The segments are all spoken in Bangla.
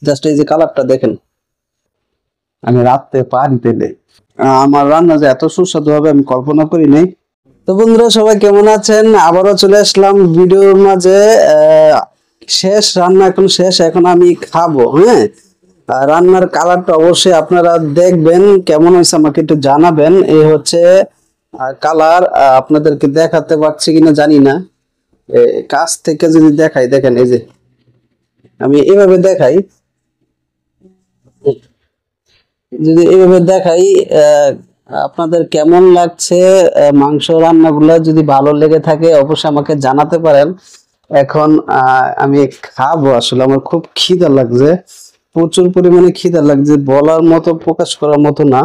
জাস্ট এই যে কালারটা দেখেন, আমি রাতে পারি পেলে আমার রান্না যে এত সুস্বাদু হবে আমি কল্পনা করি নাই। তো বন্ধুরা সবাই কেমন আছেন? আবারও চলে আসলাম ভিডিওর মাঝে। শেষ রান্না এখন শেষ, এখন আমি খাবো। হ্যাঁ, রান্নার কালারটা অবশ্যই আপনারা দেখবেন, কেমন হয়েছে আমাকে একটু জানাবেন। এই হচ্ছে কালার, আপনাদেরকে দেখাতে পারছি কিনা জানি না। কাছ থেকে যদি দেখাই, দেখেন এই যে আমি এভাবে দেখাই, যদি এইভাবে দেখাই আপনাদের কেমন লাগছে? মাংস রান্নাগুলো যদি ভালো লেগে থাকে অবশ্যই আমাকে জানাতে পারেন। এখন আমি খাবো, আসলে আমার খুব খিদা লাগছে, প্রচুর পরিমাণে খিদা লাগছে, বলার মতো প্রকাশ করার মতো না।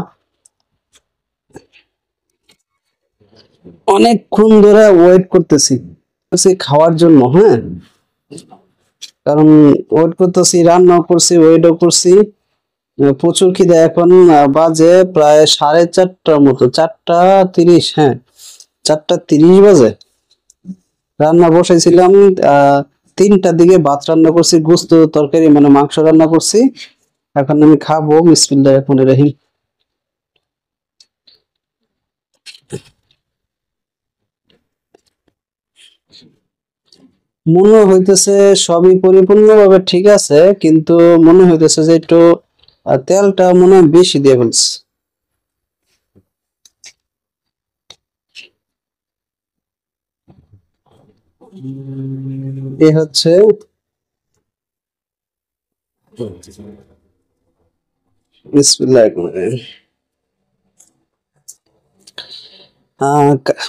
অনেকক্ষণ ধরে ওয়েট করতেছি খাওয়ার জন্য। হ্যাঁ, কারণ ওয়েট করতেছি, রান্নাও করছি, ওয়েটও করছি, প্রচুর খিদে। এখন বাজে প্রায় 4:30টার মতো, 4:30। হ্যাঁ, 4:30 বাজে। রান্না বসাইছিলাম 3টার দিকে, ভাত রান্না করছি, গোস্ত তরকারি মানে মাংস রান্না করছি। এখন আমি খাবো, বিসমিল্লাহির রহমানির রহিম। মনে হইতেছে সবই পরিপূর্ণভাবে ঠিক আছে, কিন্তু মনে হইতেছে যে একটু তেলটা মনে হয় বেশি দিয়ে ফেলছে। এ হচ্ছে বিসমিল্লাহির রহমানির রহিম। আহ, কা-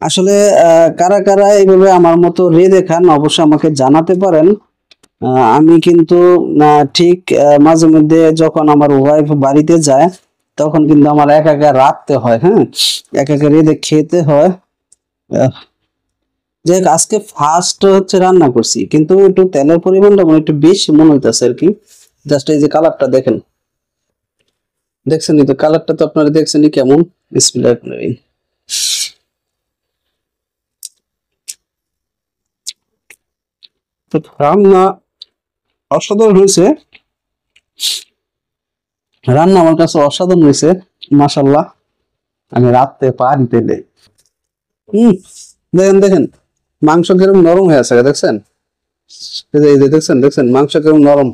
আসলে কারা কারা এইভাবে আমার মতো রেঁধে খান অবশ্যই আমাকে জানাতে পারেন। আমি কিন্তু ঠিক মাঝে মধ্যে যখন আমার ওয়াইফ বাড়িতে যায় তখন কিন্তু আমার একা একা রাখতে হয়। হ্যাঁ, একা একা রেঁধে খেতে হয়। আহ, যাই হোক, আজকে ফার্স্ট হচ্ছে রান্না করছি, কিন্তু একটু তেলের পরিমাণটা মনে হয় একটু বেশি মনে হইতেছে আর কি। জাস্ট এই যে কালারটা দেখেন, দেখছেনই তো কালারটা, তো আপনারা দেখছেনই কেমন। বিসমিল্লাহির রহমানির রহিম। তো রান্না অসাধারণ হয়েছে, রান্না আমার কাছে অসাধারণ হয়েছে, মাশাল্লাহ। আমি রাখতে পারি পেলে। হম, দেখেন দেখেন মাংস কিরকম নরম হয়ে আছে, দেখছেন? এই যে দেখছেন দেখছেন মাংস কিরকম নরম।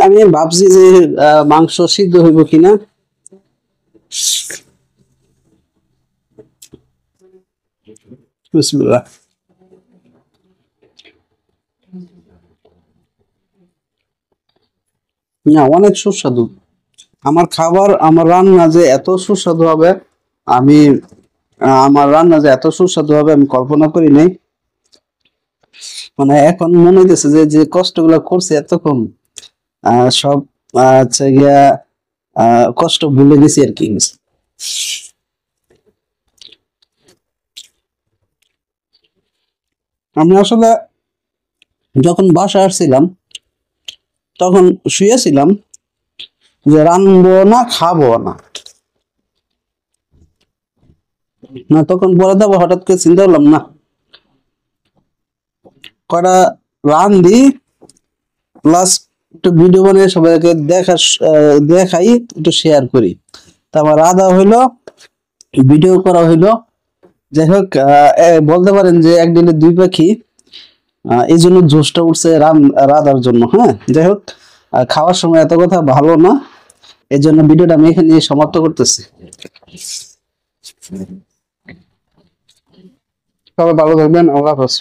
আমি ভাবছি যে মাংস সিদ্ধ হইব কিনা। বিসমিল্লাহ। না, অনেক সুস্বাদু আমার খাবার, আমার রান্না যে এত সুস্বাদু হবে আমি আমার রান্না যে এত সুস্বাদু হবে আমি কল্পনা করি নাই। মানে এখন মনে হইতেছে যে যে কষ্টগুলো করছি এতক্ষণ, সব হচ্ছে গিয়া কষ্ট ভুলে গেছি আর কি। আমি আসলে যখন বাসায় আসছিলাম তখন শুয়েছিলাম যে রানবো না খাবো না, না তখন পরে দেবো, হঠাৎ করে চিন্তা করলাম না কটা রান দি, প্লাস একটু ভিডিও বানিয়ে সবাইকে দেখাই, একটু শেয়ার করি। তারপর রাধা হইলো, ভিডিও করা হইলো। যাই হোক, বলতে পারেন যে একদিনে দুই পাখি। এই জন্য জোশটা উঠছে রাধার জন্য। হ্যাঁ, যাই হোক, খাওয়ার সময় এত কথা ভালো না, এই জন্য ভিডিওটা আমি এখানে সমাপ্ত করতেছি। সবাই ভালো থাকবেন, আল্লাহ হাফেজ।